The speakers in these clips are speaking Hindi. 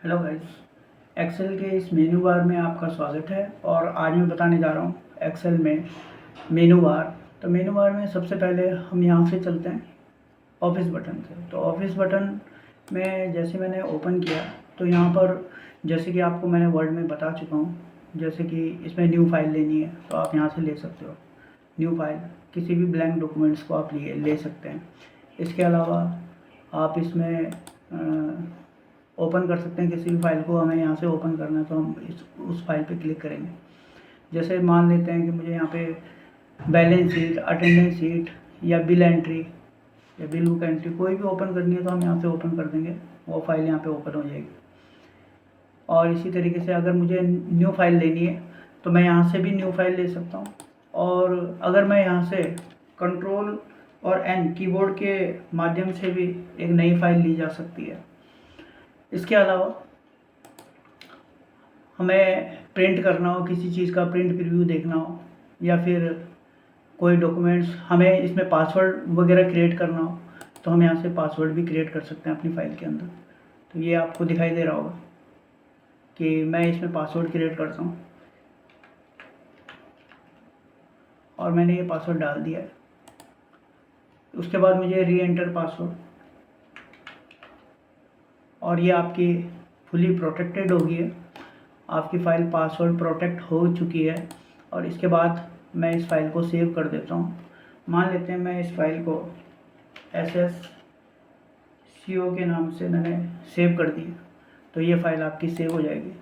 हेलो गाइस, एक्सेल के इस मेनू बार में आपका स्वागत है। और आज मैं बताने जा रहा हूँ एक्सेल में मेनू बार। तो मेनू बार में सबसे पहले हम यहाँ से चलते हैं ऑफिस बटन से। तो ऑफिस बटन में जैसे मैंने ओपन किया तो यहाँ पर जैसे कि आपको मैंने वर्ड में बता चुका हूँ, जैसे कि इसमें न्यू फाइल लेनी है तो आप यहाँ से ले सकते हो। न्यू फाइल किसी भी ब्लैंक डॉक्यूमेंट्स को आप ले सकते हैं। इसके अलावा आप इसमें ओपन कर सकते हैं किसी भी फाइल को। हमें यहाँ से ओपन करना है तो हम उस फाइल पे क्लिक करेंगे। जैसे मान लेते हैं कि मुझे यहाँ पे बैलेंस शीट, अटेंडेंस शीट या बिल एंट्री या बिल बुक एंट्री कोई भी ओपन करनी है तो हम यहाँ से ओपन कर देंगे, वो फाइल यहाँ पे ओपन हो जाएगी। और इसी तरीके से अगर मुझे न्यू फाइल लेनी है तो मैं यहाँ से भी न्यू फाइल ले सकता हूँ। और अगर मैं यहाँ से कंट्रोल और एन कीबोर्ड के माध्यम से भी एक नई फाइल ली जा सकती है। इसके अलावा हमें प्रिंट करना हो, किसी चीज़ का प्रिंट प्रीव्यू देखना हो, या फिर कोई डॉक्यूमेंट्स हमें इसमें पासवर्ड वगैरह क्रिएट करना हो तो हम यहाँ से पासवर्ड भी क्रिएट कर सकते हैं अपनी फ़ाइल के अंदर। तो ये आपको दिखाई दे रहा होगा कि मैं इसमें पासवर्ड क्रिएट करता हूँ और मैंने ये पासवर्ड डाल दिया है। उसके बाद मुझे री एंटर पासवर्ड, और ये आपकी फुली प्रोटेक्टेड होगी है, आपकी फ़ाइल पासवर्ड प्रोटेक्ट हो चुकी है। और इसके बाद मैं इस फाइल को सेव कर देता हूँ। मान लेते हैं मैं इस फाइल को SSCO के नाम से मैंने सेव कर दी, तो ये फ़ाइल आपकी सेव हो जाएगी।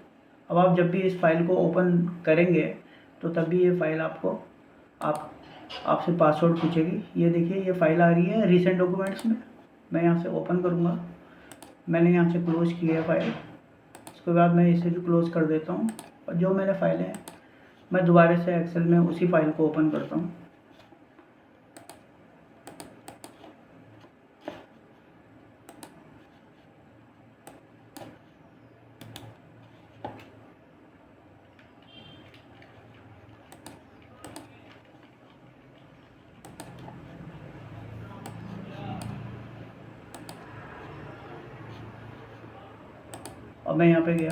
अब आप जब भी इस फाइल को ओपन करेंगे तो तब भी ये फ़ाइल आपसे पासवर्ड पूछेगी। ये देखिए, ये फ़ाइल आ रही है रिसेंट डॉक्यूमेंट्स में। मैं यहाँ से ओपन करूँगा, मैंने यहाँ से क्लोज़ किया है फाइल। उसके बाद मैं इसे भी क्लोज़ कर देता हूँ और जो मैंने फाइलें हैं मैं दोबारा से एक्सेल में उसी फाइल को ओपन करता हूँ। और मैं यहाँ पे गया,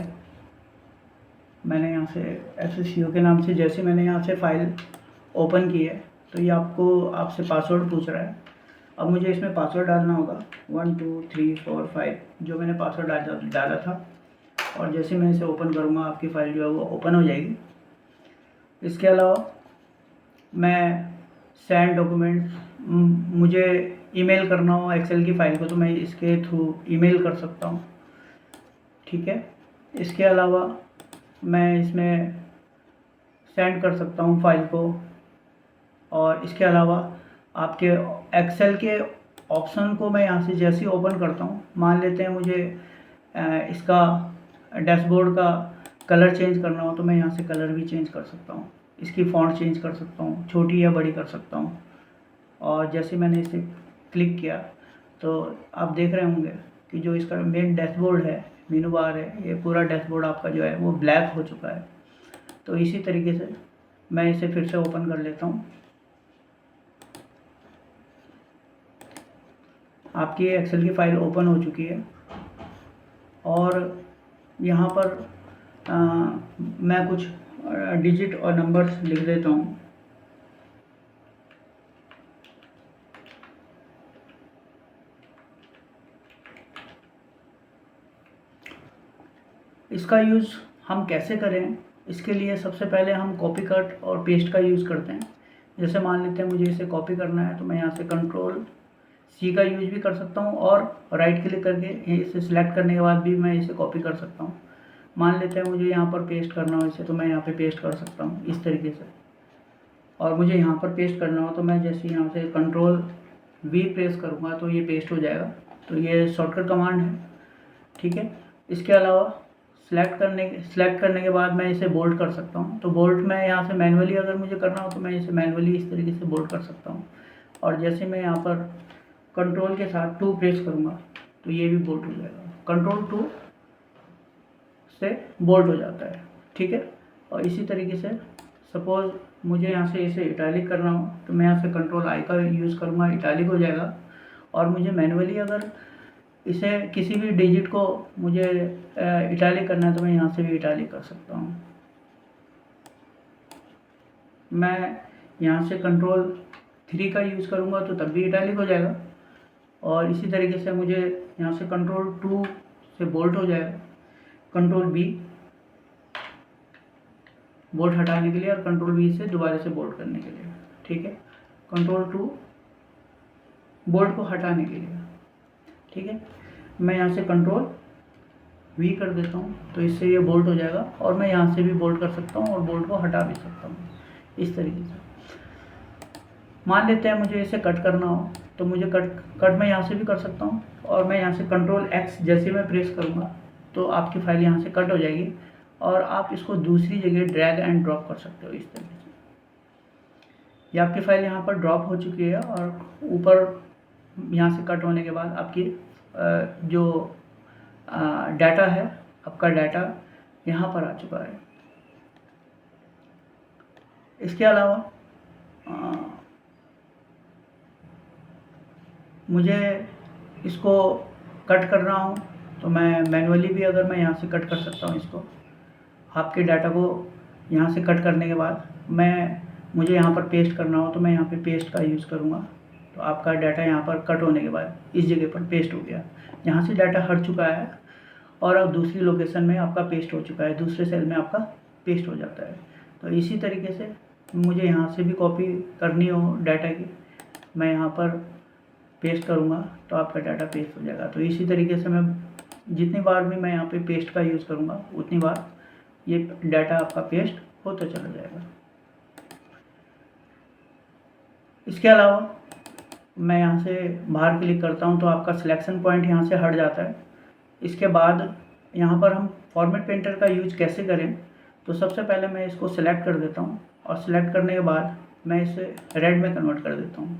मैंने यहाँ से SSCO के नाम से जैसे मैंने यहाँ से फ़ाइल ओपन की है तो ये आपसे पासवर्ड पूछ रहा है। अब मुझे इसमें पासवर्ड डालना होगा 1 2 3 4 5 जो मैंने पासवर्ड डाला था। और जैसे मैं इसे ओपन करूँगा आपकी फ़ाइल जो है वो ओपन हो जाएगी। इसके अलावा मैं सेंड डॉक्यूमेंट्स, मुझे ईमेल करना हो एक्सेल की फ़ाइल को तो मैं इसके थ्रू ईमेल कर सकता हूँ, ठीक है। इसके अलावा मैं इसमें सेंड कर सकता हूँ फाइल को। और इसके अलावा आपके एक्सेल के ऑप्शन को मैं यहाँ से जैसे ही ओपन करता हूँ, मान लेते हैं मुझे इसका डैशबोर्ड का कलर चेंज करना हो तो मैं यहाँ से कलर भी चेंज कर सकता हूँ, इसकी फ़ॉन्ट चेंज कर सकता हूँ, छोटी या बड़ी कर सकता हूँ। और जैसे मैंने इसे क्लिक किया तो आप देख रहे होंगे कि जो इसका मेन डैशबोर्ड है, मेनू बार है, ये पूरा डैशबोर्ड आपका जो है वो ब्लैक हो चुका है। तो इसी तरीके से मैं इसे फिर से ओपन कर लेता हूँ। आपकी एक्सेल की फ़ाइल ओपन हो चुकी है और यहाँ पर मैं कुछ डिजिट और नंबर्स लिख देता हूँ। इसका यूज़ हम कैसे करें, इसके लिए सबसे पहले हम कॉपी कट और पेस्ट का यूज़ करते हैं। जैसे मान लेते हैं मुझे इसे कॉपी करना है तो मैं यहाँ से कंट्रोल C का यूज़ भी कर सकता हूँ और राइट क्लिक करके इसे सिलेक्ट करने के बाद भी मैं इसे कॉपी कर सकता हूँ। मान लेते हैं मुझे यहाँ पर पेस्ट करना हो इसे तो मैं यहाँ पे पेस्ट कर सकता हूँ इस तरीके से। और मुझे यहाँ पर पेस्ट करना हो तो मैं जैसे यहाँ से कंट्रोल V प्रेस करूँगा तो ये पेस्ट हो जाएगा। तो ये शॉर्टकट कमांड है, ठीक है। इसके अलावा सेलेक्ट करने के बाद मैं इसे बोल्ड कर सकता हूँ। तो बोल्ड मैं यहाँ से मैनुअली अगर मुझे करना हो तो मैं इसे मैनुअली इस तरीके से बोल्ड कर सकता हूँ। और जैसे मैं यहाँ पर कंट्रोल के साथ 2 प्रेस करूँगा तो ये भी बोल्ड हो जाएगा। कंट्रोल 2 से बोल्ड हो जाता है, ठीक है। और इसी तरीके से सपोज़ मुझे यहाँ से इसे इटैलिक करना हो तो मैं यहाँ से कंट्रोल I का यूज़ करूँगा, इटैलिक हो जाएगा। और मुझे मैनुअली अगर इसे किसी भी डिजिट को मुझे इटालिक करना है तो मैं यहाँ से भी इटालिक कर सकता हूँ। मैं यहाँ से कंट्रोल 3 का यूज़ करूँगा तो तब भी इटालिक हो जाएगा, और इसी तरीके से मुझे यहाँ से कंट्रोल 2 से बोल्ट हो जाएगा, कंट्रोल B बोल्ट हटाने के लिए और कंट्रोल B से दोबारा से बोल्ट करने के लिए। ठीक है, कंट्रोल 2 बोल्ट को हटाने के लिए। ठीक है, मैं यहाँ से कंट्रोल V कर देता हूँ तो इससे ये बोल्ट हो जाएगा, और मैं यहाँ से भी बोल्ट कर सकता हूँ और बोल्ट को हटा भी सकता हूँ इस तरीके से। मान लेते हैं मुझे इसे कट करना हो तो मुझे कट मैं यहाँ से भी कर सकता हूँ, और मैं यहाँ से कंट्रोल X जैसे मैं प्रेस करूँगा तो आपकी फाइल यहाँ से कट हो जाएगी, और आप इसको दूसरी जगह ड्रैग एंड ड्रॉप कर सकते हो इस तरीके से। ये आपकी फाइल यहाँ पर ड्रॉप हो चुकी है, और ऊपर यहाँ से कट होने के बाद आपकी जो डाटा है, आपका डाटा यहाँ पर आ चुका है। इसके अलावा मुझे इसको कट करना हो तो मैं मैनुअली भी, अगर मैं यहाँ से कट कर सकता हूँ इसको, आपके डाटा को यहाँ से कट करने के बाद मुझे यहाँ पर पेस्ट करना हो तो मैं यहाँ पे पेस्ट का यूज़ करूँगा, तो आपका डाटा यहाँ पर कट होने के बाद इस जगह पर पेस्ट हो गया। यहाँ से डाटा हट चुका है और अब दूसरी लोकेशन में आपका पेस्ट हो चुका है, दूसरे सेल में आपका पेस्ट हो जाता है। तो इसी तरीके से मुझे यहाँ से भी कॉपी करनी हो डाटा की, मैं यहाँ पर पेस्ट करूँगा तो आपका डाटा पेस्ट हो जाएगा। तो इसी तरीके से मैं जितनी बार भी मैं यहाँ पे पेस्ट का यूज़ करूँगा उतनी बार ये डाटा आपका पेस्ट होता चला जाएगा। इसके अलावा मैं यहाँ से बाहर क्लिक करता हूँ तो आपका सिलेक्शन पॉइंट यहाँ से हट जाता है। इसके बाद यहाँ पर हम फॉर्मेट पेंटर का यूज कैसे करें, तो सबसे पहले मैं इसको सिलेक्ट कर देता हूँ, और सिलेक्ट करने के बाद मैं इसे रेड में कन्वर्ट कर देता हूँ।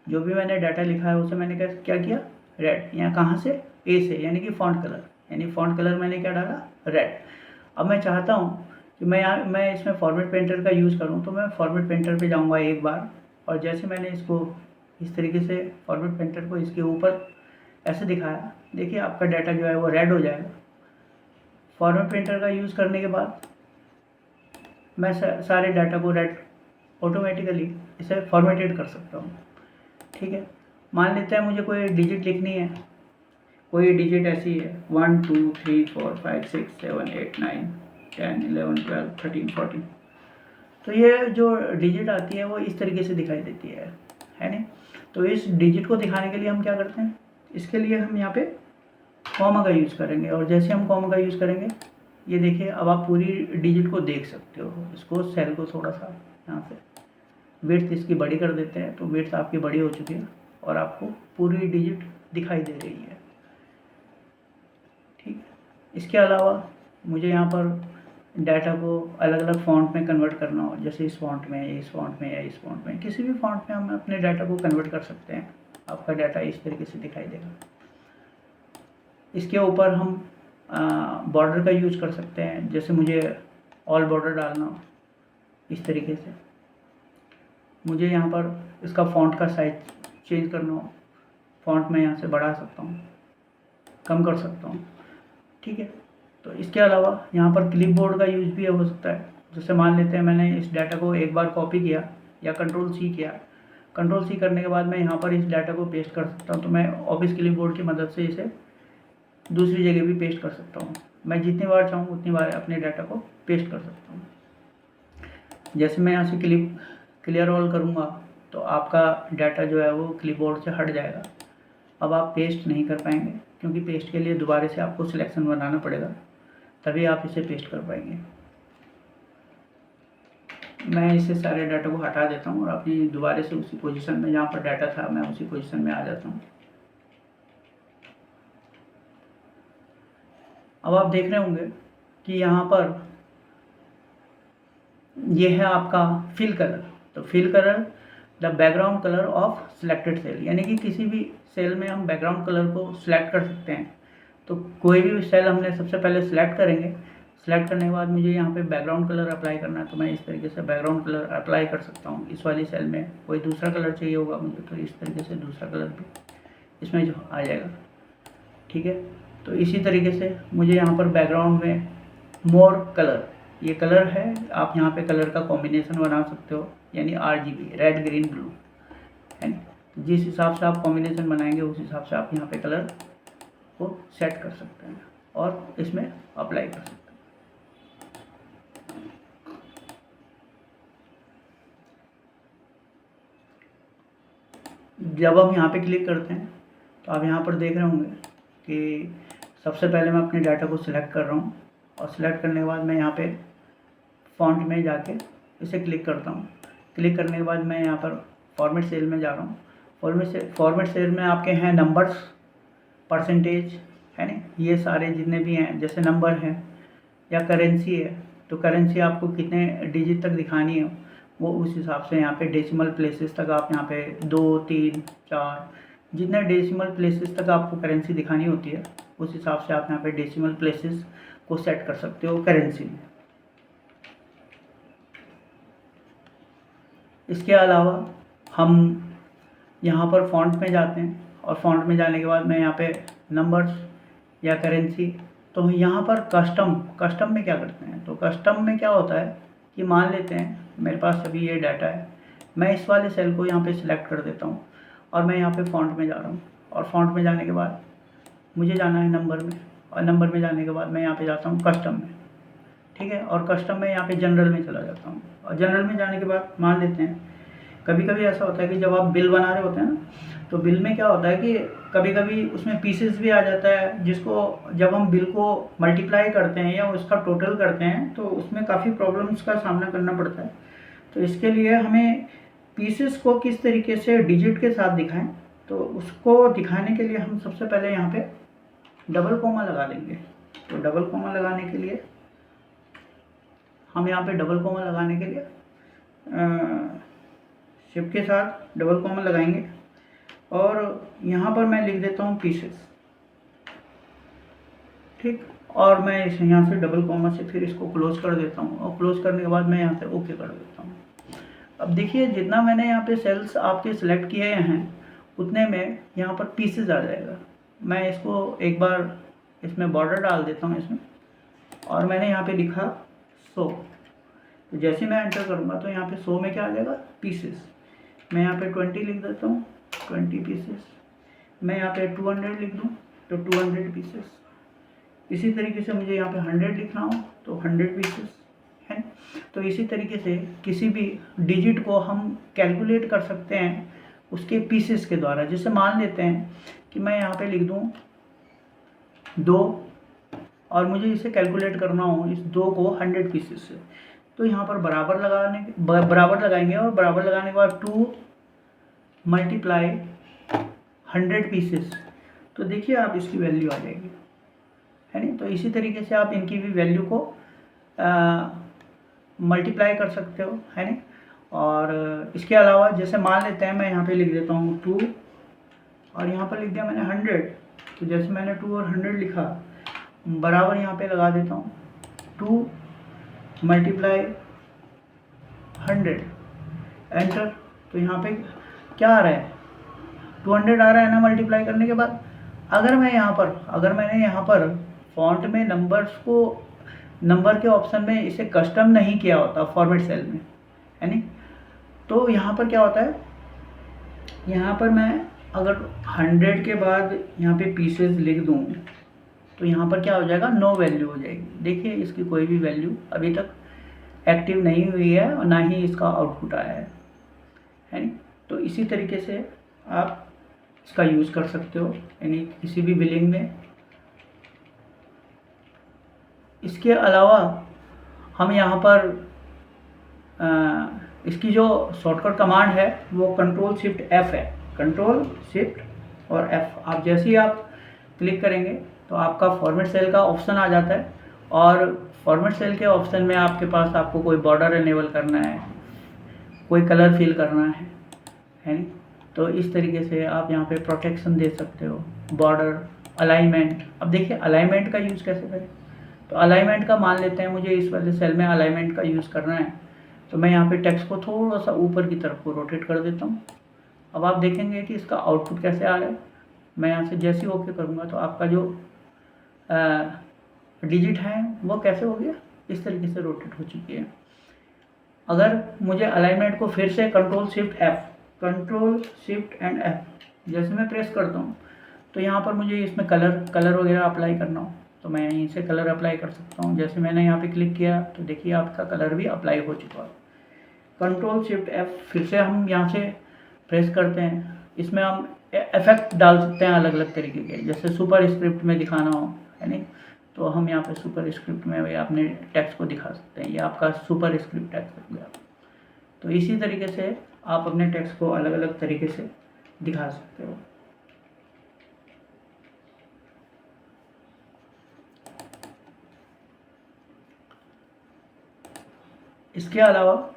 जो भी मैंने डाटा लिखा है उसे मैंने क्या किया, रेड। यहाँ कहाँ से, ए से, यानी कि फॉन्ट कलर, यानी फॉन्ट कलर मैंने क्या डाला, रेड। अब मैं चाहता हूँ कि मैं इसमें फॉर्मेट पेंटर का यूज़ करूँ, तो मैं फॉर्मेट पेंटर पे जाऊँगा एक बार, और जैसे मैंने इसको इस तरीके से फॉर्मेट पेंटर को इसके ऊपर ऐसे दिखाया, देखिए आपका डाटा जो है वो रेड हो जाएगा। फॉर्मेट पेंटर का यूज़ करने के बाद मैं सारे डाटा को रेड ऑटोमेटिकली इसे फॉर्मेटेड कर सकता हूँ। ठीक है, मान लेते हैं मुझे कोई डिजिट लिखनी है, कोई डिजिट ऐसी है 1 2 3 4 5 6 7 8 9 10 11 12 13 14, तो ये जो डिजिट आती है वो इस तरीके से दिखाई देती है नहीं। तो इस डिजिट को दिखाने के लिए हम क्या करते हैं, इसके लिए हम यहाँ पे कॉमा का यूज़ करेंगे, और जैसे हम कॉमा का यूज़ करेंगे ये देखिए अब आप पूरी डिजिट को देख सकते हो। इसको सेल को थोड़ा सा यहाँ से विड्थ इसकी बड़ी कर देते हैं, तो विड्थ आपकी बड़ी हो चुकी है और आपको पूरी डिजिट दिखाई दे रही है। ठीक है, इसके अलावा मुझे यहाँ पर डाटा को अलग अलग फॉन्ट में कन्वर्ट करना हो, जैसे इस फॉन्ट में, इस फॉन्ट में या इस फॉन्ट में, किसी भी फॉन्ट में हम अपने डाटा को कन्वर्ट कर सकते हैं। आपका डाटा इस तरीके से दिखाई देगा। इसके ऊपर हम बॉर्डर का यूज़ कर सकते हैं, जैसे मुझे ऑल बॉर्डर डालना हो इस तरीके से, मुझे यहाँ पर इसका फ़ॉन्ट का साइज चेंज करना हो, फ़ॉन्ट मैं यहाँ से बढ़ा सकता हूँ, कम कर सकता हूँ। ठीक है, तो इसके अलावा यहाँ पर क्लिपबोर्ड का यूज़ भी हो सकता है। जैसे मान लेते हैं मैंने इस डाटा को एक बार कॉपी किया या कंट्रोल-C किया, कंट्रोल-C करने के बाद मैं यहाँ पर इस डाटा को पेस्ट कर सकता हूँ, तो मैं ऑफिस क्लिपबोर्ड की मदद से इसे दूसरी जगह भी पेस्ट कर सकता हूँ। मैं जितनी बार चाहूँ उतनी बार अपने डाटा को पेस्ट कर सकता हूँ। जैसे मैं यहाँ से क्लियर ऑल करूँगा तो आपका डाटा जो है वो क्लिपबोर्ड से हट जाएगा। अब आप पेस्ट नहीं कर पाएंगे, क्योंकि पेस्ट के लिए दोबारा से आपको सिलेक्शन बनाना पड़ेगा, तभी आप इसे पेस्ट कर पाएंगे। मैं इसे सारे डाटा को हटा देता हूँ और अपनी दोबारा से उसी पोजीशन में जहाँ पर डाटा था मैं उसी पोजीशन में आ जाता हूँ। अब आप देख रहे होंगे कि यहाँ पर यह है आपका फिल कलर। तो fill colour the background colour of selected cell, यानी कि किसी भी सेल में हम बैकग्राउंड कलर को सिलेक्ट कर सकते हैं। तो कोई भी सेल हमने सबसे पहले सिलेक्ट करेंगे, सिलेक्ट करने के बाद मुझे यहाँ पे बैकग्राउंड कलर अप्लाई करना है, तो मैं इस तरीके से बैकग्राउंड कलर अप्लाई कर सकता हूँ। इस वाली सेल में कोई दूसरा कलर चाहिए होगा मुझे, तो इस तरीके से दूसरा कलर भी इसमें जो आ जाएगा। ठीक है। तो इसी तरीके से मुझे यहाँ पर बैकग्राउंड में मोर कलर, ये कलर है, आप यहाँ पे कलर का कॉम्बिनेशन बना सकते हो, यानी RGB, रेड ग्रीन ब्लू, है ना। जिस हिसाब से आप कॉम्बिनेशन बनाएंगे उस हिसाब से आप यहाँ पे कलर को सेट कर सकते हैं और इसमें अप्लाई कर सकते हैं। जब हम यहाँ पे क्लिक करते हैं तो आप यहाँ पर देख रहे होंगे कि सबसे पहले मैं अपने डाटा को सिलेक्ट कर रहा हूँ और सिलेक्ट करने के बाद मैं यहाँ पे फॉन्ट में जाके इसे क्लिक करता हूँ। क्लिक करने के बाद मैं यहाँ पर फॉर्मेट सेल में जा रहा हूँ। फॉर्मेट सेल में आपके हैं नंबर्स, परसेंटेज, है ना, ये सारे जितने भी हैं, जैसे नंबर हैं या करेंसी है, तो करेंसी आपको कितने डिजिट तक दिखानी है वो उस हिसाब से यहाँ पे डेसिमल प्लेसेस तक आप यहाँ पे 2, 3, 4 जितने डेसिमल प्लेसेस तक आपको करेंसी दिखानी होती है उस हिसाब से आप यहाँ पे डेसिमल प्लेसेस को सेट कर सकते हो करेंसी में। इसके अलावा हम यहाँ पर फ़ॉन्ट में जाते हैं और फ़ॉन्ट में जाने के बाद मैं यहाँ पे नंबर्स या करेंसी, तो यहाँ पर कस्टम में क्या करते हैं, तो कस्टम में क्या होता है कि मान लेते हैं मेरे पास अभी ये डाटा है, मैं इस वाले सेल को यहाँ पे सिलेक्ट कर देता हूँ और मैं यहाँ पे फ़ॉन्ट में जा रहा हूँ और फ़ॉन्ट में जाने के बाद मुझे जाना है नंबर में, और नंबर में जाने के बाद मैं यहाँ पे जाता हूँ कस्टम में, ठीक है। और कस्टम में यहाँ पे जनरल में चला जाता हूँ और जनरल में जाने के बाद मान लेते हैं कभी कभी ऐसा होता है कि जब आप बिल बना रहे होते हैं ना, तो बिल में क्या होता है कि कभी कभी उसमें पीसेस भी आ जाता है, जिसको जब हम बिल को मल्टीप्लाई करते हैं या उसका टोटल करते हैं तो उसमें काफ़ी प्रॉब्लम्स का सामना करना पड़ता है। तो इसके लिए हमें पीसेस को किस तरीके से डिजिट के साथ दिखाएं, तो उसको दिखाने के लिए हम सबसे पहले यहाँ पे डबल कोमा लगा देंगे। तो डबल कोमा लगाने के लिए हम यहाँ पे डबल कोमा लगाने के लिए शिफ्ट के साथ डबल कोमा लगाएंगे और यहाँ पर मैं लिख देता हूँ पीसेस, ठीक। और मैं इसे यहाँ से डबल कोमा से फिर इसको क्लोज कर देता हूँ और क्लोज करने के बाद मैं यहाँ से ओके कर देता हूँ। अब देखिए जितना मैंने यहाँ पे सेल्स आपके सिलेक्ट किए हैं उतने में यहाँ पर पीसेस आ जाएगा। मैं इसको एक बार इसमें बॉर्डर डाल देता हूँ इसमें, और मैंने यहाँ पे लिखा 100, तो जैसे मैं एंटर करूँगा तो यहाँ पे 100 में क्या आ जाएगा, पीसेस। मैं यहाँ पे 20 लिख देता हूँ, 20 पीसेस। मैं यहाँ पे 200 लिख दूँ तो 200 पीसेस। इसी तरीके से मुझे यहाँ पे 100 लिखना हो तो 100 पीसेस, है। तो इसी तरीके से किसी भी डिजिट को हम कैलकुलेट कर सकते हैं उसके पीसेस के द्वारा। जैसे मान लेते हैं कि मैं यहाँ पे लिख दूँ 2 और मुझे इसे कैलकुलेट करना हो इस 2 को 100 पीसेस से, तो यहाँ पर बराबर लगाएंगे और बराबर लगाने के बाद 2 मल्टीप्लाई 100 पीसेस, तो देखिए आप इसकी वैल्यू आ जाएगी, है नहीं। तो इसी तरीके से आप इनकी भी वैल्यू को मल्टीप्लाई कर सकते हो, है नहीं। और इसके अलावा जैसे मान लेते हैं मैं यहाँ पे लिख देता हूँ 2 और यहाँ पर लिख दिया मैंने 100, तो जैसे मैंने 2 और 100 लिखा बराबर यहाँ पे लगा देता हूँ 2 मल्टीप्लाई 100, एंटर। तो यहाँ पे क्या आ रहा है, 200 आ रहा है ना मल्टीप्लाई करने के बाद। अगर मैंने यहाँ पर फॉन्ट में नंबर के ऑप्शन में इसे कस्टम नहीं किया होता फॉर्मेट सेल में, है नहीं, तो यहाँ पर क्या होता है, यहाँ पर मैं अगर 100 के बाद यहाँ पे पीसेस लिख दूँ तो यहाँ पर क्या हो जाएगा, नो वैल्यू हो जाएगी। देखिए इसकी कोई भी वैल्यू अभी तक एक्टिव नहीं हुई है और ना ही इसका आउटपुट आया है नहीं। तो इसी तरीके से आप इसका यूज़ कर सकते हो यानी किसी भी बिलिंग में। इसके अलावा हम यहाँ पर इसकी जो शॉर्टकट कमांड है वो कंट्रोल शिफ्ट F है। कंट्रोल शिफ्ट और F, आप जैसे ही आप क्लिक करेंगे तो आपका फॉर्मेट सेल का ऑप्शन आ जाता है और फॉर्मेट सेल के ऑप्शन में आपके पास आपको कोई बॉर्डर इनेबल करना है, कोई कलर फिल करना है नहीं। तो इस तरीके से आप यहाँ पे प्रोटेक्शन दे सकते हो, बॉर्डर, अलाइनमेंट। अब देखिए अलाइनमेंट का यूज़ कैसे करें, तो अलाइनमेंट का मान लेते हैं मुझे इस वाले सेल में अलाइनमेंट का यूज़ करना है, तो मैं यहाँ पे टेक्स्ट को थोड़ा सा ऊपर की तरफ को रोटेट कर देता हूँ। अब आप देखेंगे कि इसका आउटपुट कैसे आ रहा है, मैं यहाँ से जैसे ही ओके करूँगा तो आपका जो डिजिट है वो कैसे हो गया, इस तरीके से रोटेट हो चुकी है। अगर मुझे अलाइनमेंट को फिर से कंट्रोल शिफ्ट एंड एफ जैसे मैं प्रेस करता हूँ तो यहाँ पर मुझे इसमें कलर वगैरह अप्लाई करना हो तो मैं यहीं से कलर अप्लाई कर सकता हूँ। जैसे मैंने यहाँ पे क्लिक किया तो देखिए आपका कलर भी अप्लाई हो चुका है। कंट्रोल शिफ्ट एफ फिर से हम यहाँ से प्रेस करते हैं, इसमें हम इफेक्ट डाल सकते हैं अलग अलग तरीके के, जैसे सुपर स्क्रिप्ट में दिखाना हो है नहीं, तो हम यहाँ पे सुपर स्क्रिप्ट में भी अपने टेक्स्ट को दिखा सकते हैं। ये आपका सुपर स्क्रिप्ट टेक्स्ट हो गया। तो इसी तरीके से आप अपने टेक्स्ट को अलग अलग तरीके से दिखा सकते हो। इसके अलावा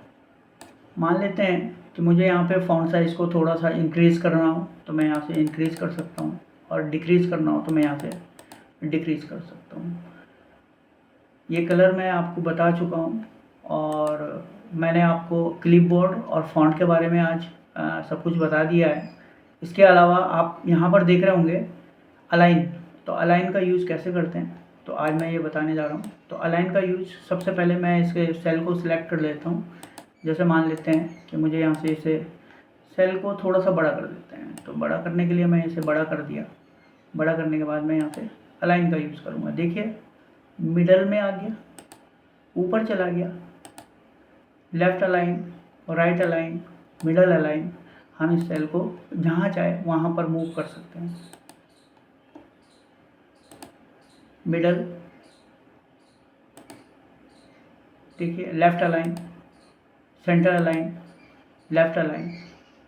मान लेते हैं कि मुझे यहाँ पे फ़ॉन्ट साइज़ को थोड़ा सा इंक्रीज़ करना हो तो मैं यहाँ से इंक्रीज़ कर सकता हूँ, और डिक्रीज़ करना हो तो मैं यहाँ से डिक्रीज़ कर सकता हूँ। ये कलर मैं आपको बता चुका हूँ, और मैंने आपको क्लिपबोर्ड और फ़ॉन्ट के बारे में आज सब कुछ बता दिया है। इसके अलावा आप यहाँ पर देख रहे होंगे अलाइन, तो अलाइन का यूज़ कैसे करते हैं तो आज मैं ये बताने जा रहा हूँ। तो अलाइन का यूज़ सबसे पहले मैं इसके सेल को सिलेक्ट कर लेता हूँ। जैसे मान लेते हैं कि मुझे यहाँ से इसे सेल को थोड़ा सा बड़ा कर देते हैं, तो बड़ा करने के लिए मैं इसे बड़ा कर दिया। बड़ा करने के बाद मैं यहाँ से अलाइन का यूज़ करूँगा। देखिए मिडल में आ गया, ऊपर चला गया, left align, right align, middle align. हम इस सेल को जहाँ चाहे वहाँ पर मूव कर सकते हैं। मिडल, देखिए left align, centre align, left align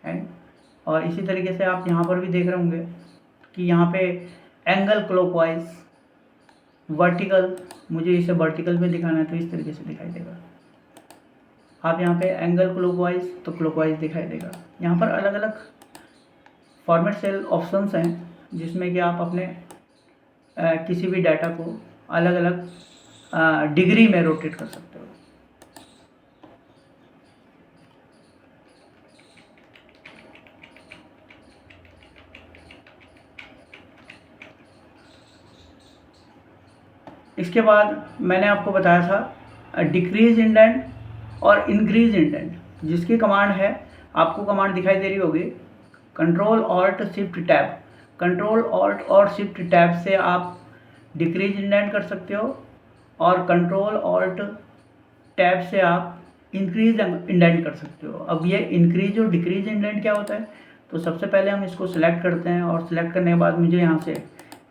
है। और इसी तरीके से आप यहाँ पर भी देख रहे होंगे कि यहाँ पे एंगल क्लॉकवाइज, वर्टिकल, मुझे इसे वर्टिकल में दिखाना है तो इस तरीके से दिखाई देगा। आप यहाँ पे एंगल क्लॉकवाइज तो क्लॉकवाइज दिखाई देगा। यहाँ पर अलग अलग फॉर्मेट सेल ऑप्शंस हैं जिसमें कि आप अपने किसी भी डाटा को अलग अलग डिग्री में रोटेट कर सकते हो। इसके बाद मैंने आपको बताया था डिक्रीज इंडेंट और इंक्रीज इंडेंट, जिसकी कमांड है, आपको कमांड दिखाई दे रही होगी, control alt shift tab. Control alt और शिफ्ट टैब से आप डिक्रीज इंडेंट कर सकते हो, और कंट्रोल ऑल्ट टैब से आप इंक्रीज इंडेंट कर सकते हो। अब ये इंक्रीज और डिक्रीज इंडेंट क्या होता है, तो सबसे पहले हम इसको सिलेक्ट करते हैं, और सिलेक्ट करने के बाद मुझे यहाँ से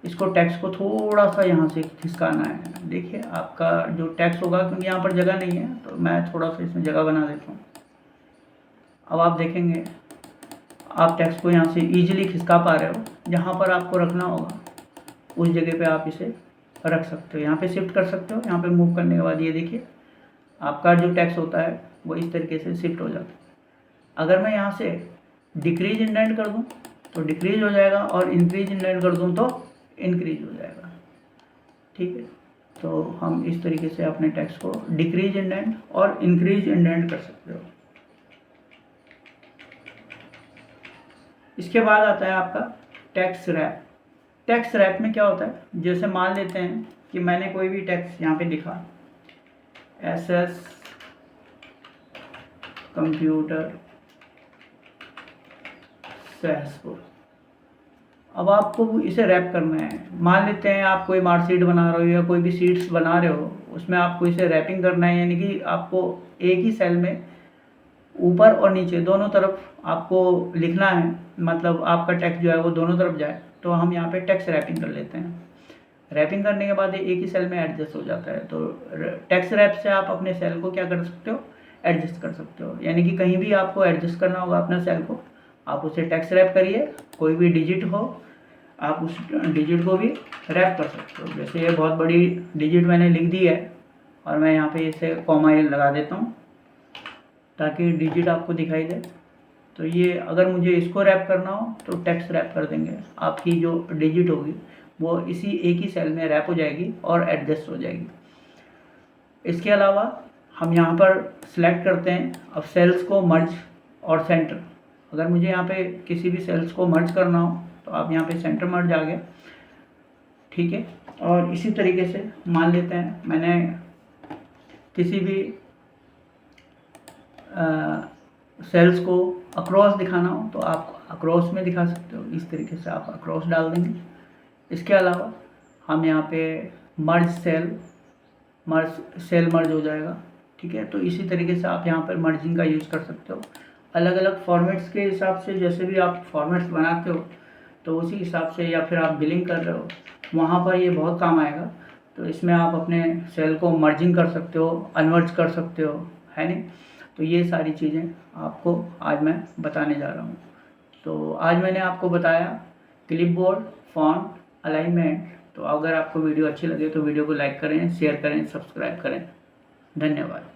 इसको टेक्स्ट को थोड़ा सा यहाँ से खिसकाना है। देखिए आपका जो टेक्स्ट होगा, क्योंकि यहाँ पर जगह नहीं है तो मैं थोड़ा सा इसमें जगह बना देता हूँ। अब आप देखेंगे आप टेक्स्ट को यहाँ से ईजिली खिसका पा रहे हो। जहाँ पर आपको रखना होगा उस जगह पे आप इसे रख सकते हो। यहाँ पे शिफ्ट कर सकते हो। यहाँ पे मूव करने के बाद ये देखिए आपका जो टेक्स्ट होता है वो इस तरीके से शिफ्ट हो जाता है। अगर मैं यहाँ से डिक्रीज इंडेंट कर दूँ तो डिक्रीज हो जाएगा, और इंक्रीज इंडेंट कर दूँ तो इंक्रीज हो जाएगा। ठीक है, तो हम इस तरीके से अपने टेक्स्ट को डिक्रीज इंडेंट और इंक्रीज इंडेंट कर सकते हो। इसके बाद आता है आपका टेक्स्ट रैप। टेक्स्ट रैप में क्या होता है, जैसे मान लेते हैं कि मैंने कोई भी टेक्स्ट यहाँ पे लिखा, SS कंप्यूटर सहसपुर। अब आपको इसे रैप करना है। मान लेते हैं आप कोई मार्कशीट बना रहे हो या कोई भी शीट्स बना रहे हो, उसमें आपको इसे रैपिंग करना है, यानी कि आपको एक ही सेल में ऊपर और नीचे दोनों तरफ आपको लिखना है, मतलब आपका टेक्स्ट जो है वो दोनों तरफ जाए। तो हम यहाँ पे टेक्स्ट रैपिंग कर लेते हैं। रैपिंग करने के बाद एक ही सेल में एडजस्ट हो जाता है। तो टेक्स्ट रैप से आप अपने सेल को क्या कर सकते हो, एडजस्ट कर सकते हो। यानी कि कहीं भी आपको एडजस्ट करना होगा अपने सेल को, आप उसे टेक्स्ट रैप करिए। कोई भी डिजिट हो आप उस डिजिट को भी रैप कर सकते हो। जैसे ये बहुत बड़ी डिजिट मैंने लिख दी है, और मैं यहाँ पे इसे कॉमा लगा देता हूँ ताकि डिजिट आपको दिखाई दे। तो ये अगर मुझे इसको रैप करना हो तो टेक्स्ट रैप कर देंगे। आपकी जो डिजिट होगी वो इसी एक ही सेल में रैप हो जाएगी और एडजस्ट हो जाएगी। इसके अलावा हम यहाँ पर सिलेक्ट करते हैं अब सेल्स को मर्ज और सेंटर। अगर मुझे यहाँ पे किसी भी सेल्स को मर्ज करना हो तो आप यहाँ पे सेंटर मर्ज आ गया, ठीक है। और इसी तरीके से मान लेते हैं मैंने किसी भी सेल्स को अक्रॉस दिखाना हो तो आप अक्रॉस में दिखा सकते हो, इस तरीके से आप अक्रॉस डाल देंगे। इसके अलावा हम यहाँ पे मर्ज सेल मर्ज हो जाएगा, ठीक है। तो इसी तरीके से आप यहाँ पर मर्जिंग का यूज़ कर सकते हो। अलग अलग फॉर्मेट्स के हिसाब से, जैसे भी आप फॉर्मेट्स बनाते हो तो उसी हिसाब से, या फिर आप बिलिंग कर रहे हो वहाँ पर ये बहुत काम आएगा। तो इसमें आप अपने सेल को मर्जिंग कर सकते हो, अनमर्ज कर सकते हो, है नहीं। तो ये सारी चीज़ें आपको आज मैं बताने जा रहा हूँ। तो आज मैंने आपको बताया क्लिपबोर्ड, फॉन्ट, अलाइनमेंट। तो अगर आपको वीडियो अच्छी लगे तो वीडियो को लाइक करें, शेयर करें, सब्सक्राइब करें। धन्यवाद।